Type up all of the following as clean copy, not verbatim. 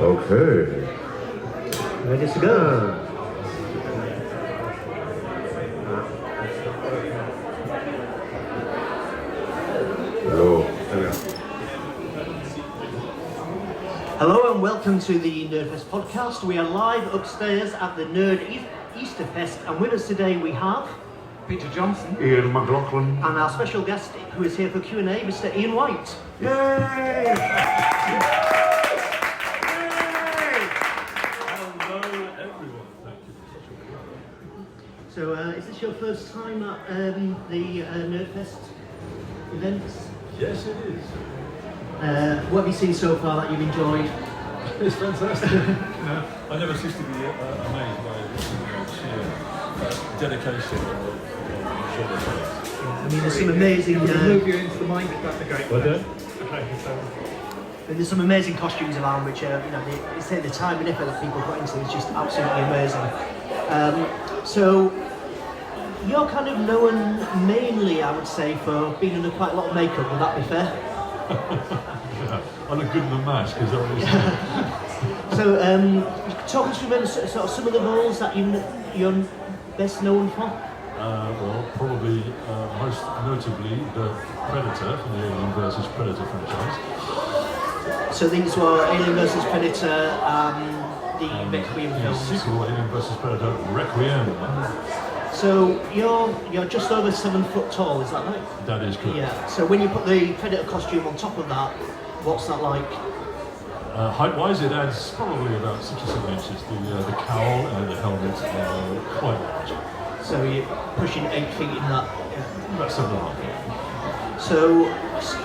Okay. Ready to go. Hello. Hello and welcome to the NerdFest podcast. We are live upstairs at the Easter Fest, and with us today we have Peter Johnson, Ian McLaughlin. and our special guest who is here for Q&A, Mr. Ian Whyte. Yay! hello everyone. Thank you for such a So, is this your first time at the NerdFest events? Yes, it is. What have you seen so far that you've enjoyed? It's fantastic. I never cease to be amazed by the sheer dedication of the show. I mean, there's some amazing. Move you into the mic. That's a great. Well done. There's some amazing costumes around, which they say the time and effort that people put into is just absolutely amazing. So you're kind of known mainly, I would say, for being under quite a lot of makeup. Would that be fair? Yeah. I look good in the mask, is that what you're saying? So talk us through sort of some of the roles that you're best known for. Well, probably most notably the Predator from the Alien vs Predator franchise. So these were Alien vs Predator, the Requiem The films. sequel, Alien vs Predator Requiem. So you're just over 7 foot tall, is that right? That is correct. Yeah. So when you put the Predator costume on top of that, what's that like? Height-wise, it adds probably about 6 or 7 inches. The cowl and the helmet are quite large. So you're pushing 8 feet in that. About 7.5. So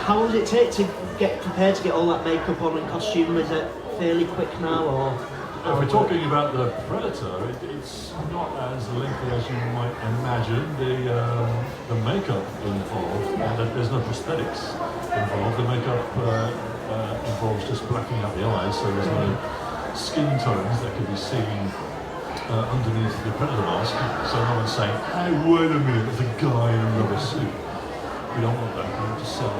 how long does it take to get prepared to get all that makeup on and costume? Is it fairly quick now, or? If we're talking about the Predator, it's not as lengthy as you might imagine. The makeup involved, and there's no prosthetics involved. The makeup involves just blacking out the eyes, so there's no skin tones that can be seen underneath the Predator mask. So no one's saying, "Hey, wait a minute, there's a guy in a rubber suit." We don't want that. We want to sell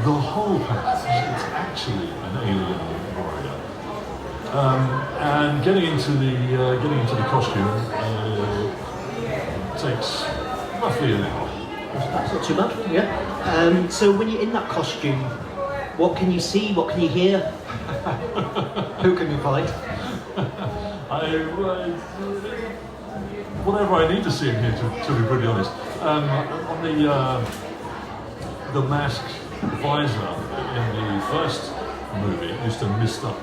the whole package. It's actually an alien warrior. And getting into the costume takes roughly an hour. That's not too bad. Yeah. So when you're in that costume, what can you see? What can you hear? Who can you fight? Whatever I need to see in here, to be pretty honest. On the mask visor in the first movie used to mist up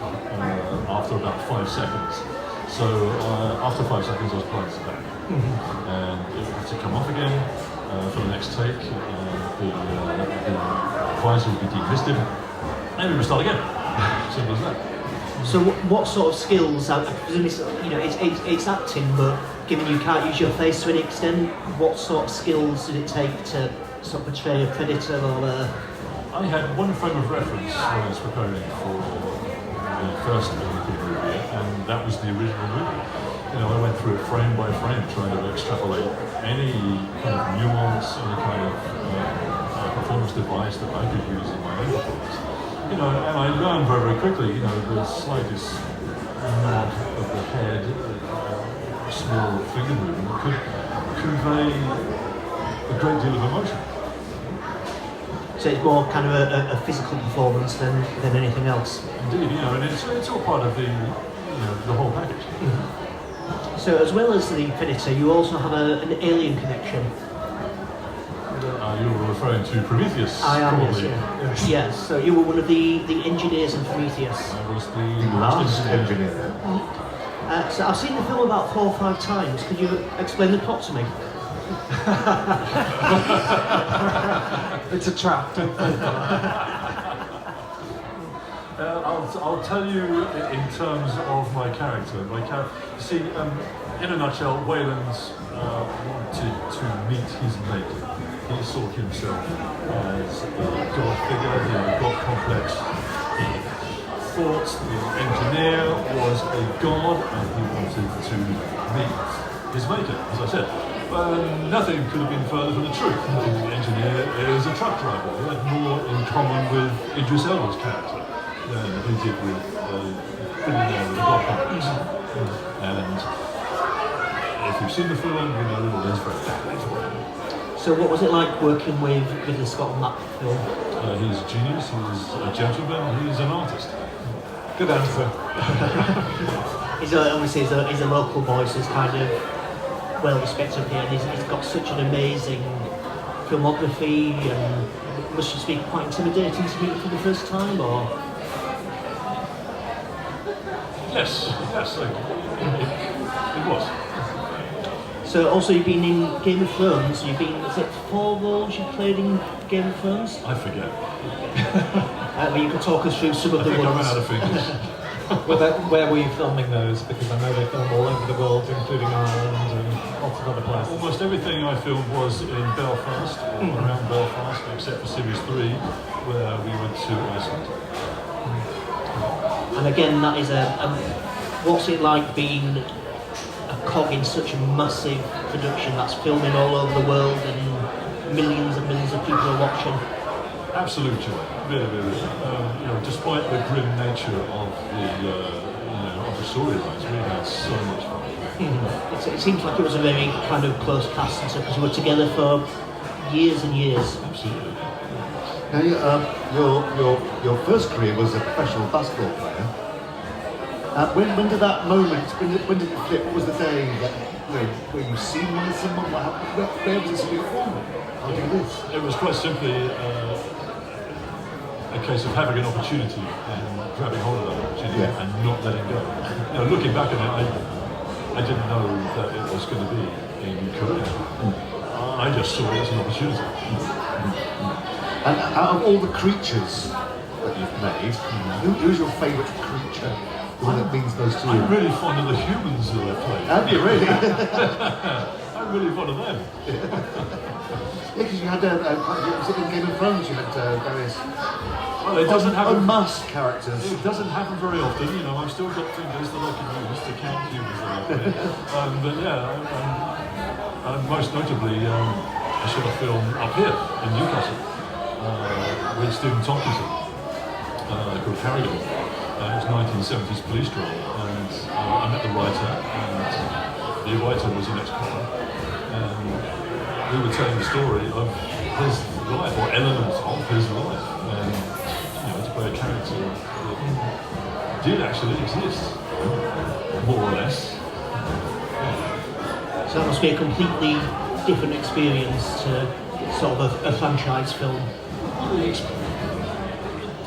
after about 5 seconds. So after 5 seconds, I was blind to that, and it had to come off again for the next take. The visor would be demisted, and we would start again. Simple as that. So what sort of skills? I presume it's acting, but given you can't use your face to any extent, what sort of skills did it take to sort of portray a predator or? I had one frame of reference when I was preparing for the first movie, and that was the original movie. I went through it frame by frame, trying to extrapolate any kind of nuance, any kind of performance device that I could use in my own performance. And I learned very, very quickly, the slightest nod of the head, small finger movement could convey a great deal of emotion. So it's more kind of a physical performance than anything else. Indeed, and it's all part of the whole package. Mm-hmm. So as well as the Predator, you also have an alien connection. You're referring to Prometheus, I am, probably. yes. Yes, so you were one of the engineers in Prometheus. I was the Last engineer. So I've seen the film about 4 or 5 times. Could you explain the plot to me? It's a trap. I'll tell you in terms of my character. See, in a nutshell, Wayland's wanted to meet his mate. He saw himself as a god figure, a god complex. He thought the engineer was a god, and he wanted to meet his maker, as I said. Nothing could have been further from the truth. The engineer is a truck driver. He had more in common with Idris Elba's character. than he did with Billy Mayer with the Godfathers. And if you've seen the film, you know that there's very bad. So what was it like working with Ridley Scott on that film? He's a genius, he's a gentleman, he's an artist. Good answer. Obviously he's a local voice, he's kind of well respected here, and he's got such an amazing filmography, and must just be quite intimidating to meet for the first time, or? Yes, it was. So also you've been in Game of Thrones, is it 4 roles you played in Game of Thrones? I forget. But you could talk us through some of the I ran ones. out of fingers. Where were you filming those? Because I know they film all over the world, including Ireland and lots of other places. Almost everything I filmed was in Belfast, or around Belfast, except for Series 3, where we went to Iceland. And again, that is what's it like being a cog in such a massive production that's filming all over the world and millions of people are watching? Absolute joy, really, really. Despite the grim nature of the storylines, we had so much fun. It seems like it was a very kind of close cast and stuff, because you were together for years and years. Absolutely. Now, your first career was a professional basketball player. When did that moment? When did it flip? What was the day that where you seen one of someone? Where was this in your form? How did this? It was quite simply a case of having an opportunity and grabbing hold of that opportunity and not letting go. Looking back at it, I didn't know that it was going to be a new career. I just saw it as an opportunity. And out of all the creatures that you've made, who's your favourite creature? The one that means most to you? I'm really fond of the humans that I play. Have you really? I'm really fond of them. Yeah, because you had was it in Game of Thrones? You had various Well, it doesn't happen. unmasked characters. It doesn't happen very often. I've still got fingers that I can use to count humans that I play. But yeah, most notably, I shot a film up here in Newcastle with Stephen Tompkinson called Carrigan. It was 1970s police drama, and I met the writer, and the writer was an ex-copper, and we were telling the story of his life, or elements of his life, and to play a character that did actually exist, more or less. So that must be a completely different experience to sort of a franchise film.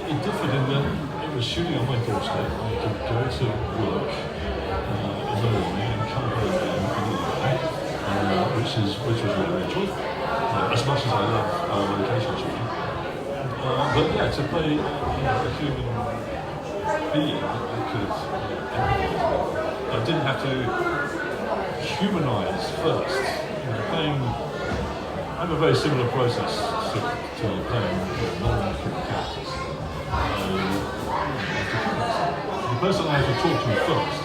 It differed in that it was shooting on my doorstep. I could go to work in the morning and come home in the evening, which was really enjoyable. As much as I love location shooting, but yeah, to play a human being that could I didn't have to humanise first. I have a very similar process to playing non-human characters. The person I have to talk to first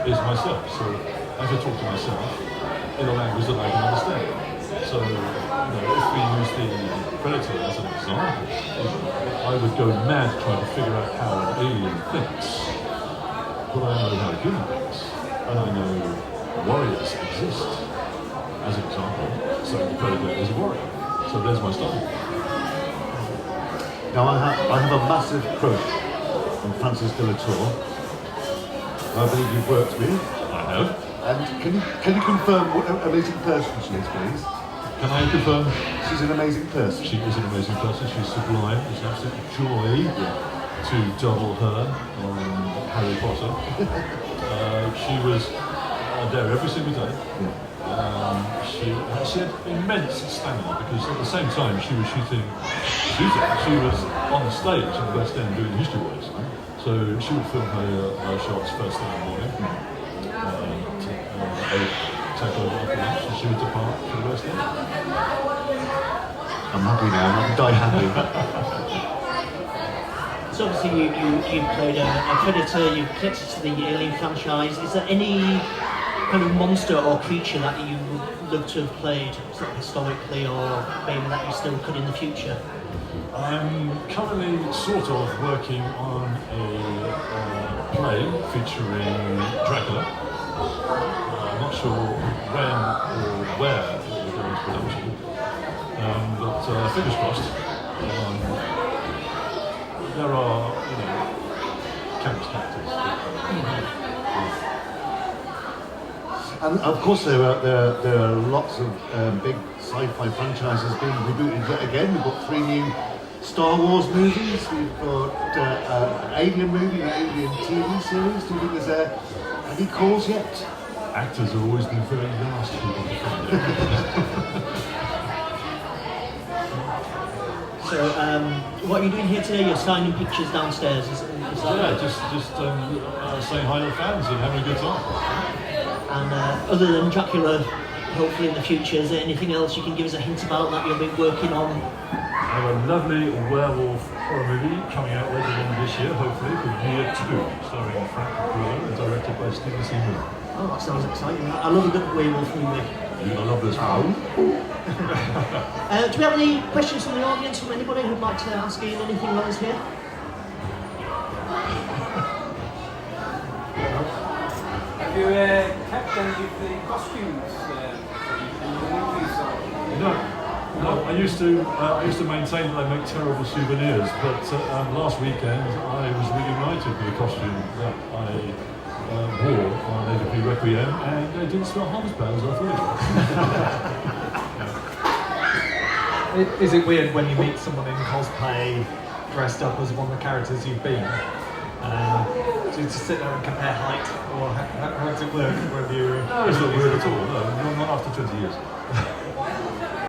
is myself, so I have to talk to myself in a language that I can understand. So, if we use the Predator as an example, I would go mad trying to figure out how an alien thinks. But I know how a human thinks, and I know warriors exist, as an example. So the Predator is a warrior. So there's my starting point. Now I have a massive crush on Frances de la Tour. I believe you've worked with. I have. And can you confirm what an amazing person she is, please? Can I confirm? She's an amazing person. She is an amazing person. She's sublime. It's an absolute joy to double her on Harry Potter. She was there every single day. She had immense stamina because at the same time she was shooting. She was on the stage at the West End doing history works. So she would film her shots first thing in the morning. Take over after lunch, and she would depart for the West End. I'm happy now. I'm die happy. So obviously you played a Predator, you've connected to the Alien franchise. Is there any kind of monster or creature that you would love to have played sort of historically, or maybe that you still could in the future? I'm currently sort of working on a play featuring Dracula. I'm not sure when or where it will go into production, but fingers crossed. There are, countless characters. And of course, there are lots of big sci-fi franchises being rebooted yet again. We've got 3 new Star Wars movies. We've got an Alien movie, an Alien TV series. Do you think there's any calls yet? Actors have always been very last people to find out. So, what are you doing here today? You're signing pictures downstairs, is that Yeah, right? just saying hi to the fans and having a good time. And other than Dracula, hopefully in the future, is there anything else you can give us a hint about that you'll be working on? I have a lovely werewolf horror movie coming out later on this year, hopefully, called Year 2, starring Frank Grillo and directed by Steven Seymour. Oh, that sounds exciting. I love a good werewolf movie. I love this one. Do we have any questions from the audience, from anybody who'd like to ask Ian anything while he's here? Have you kept any of the costumes in the movies? No, I used to maintain that I make terrible souvenirs, but last weekend I was reunited with a costume that I wore on AWP Requiem, and it didn't smell half as bad as I thought. Is it weird when you meet someone in cosplay dressed up as one of the characters you've been? To sit there and compare height, or how does it work? Whether you No, it's not weird at all. No, not after 20 years.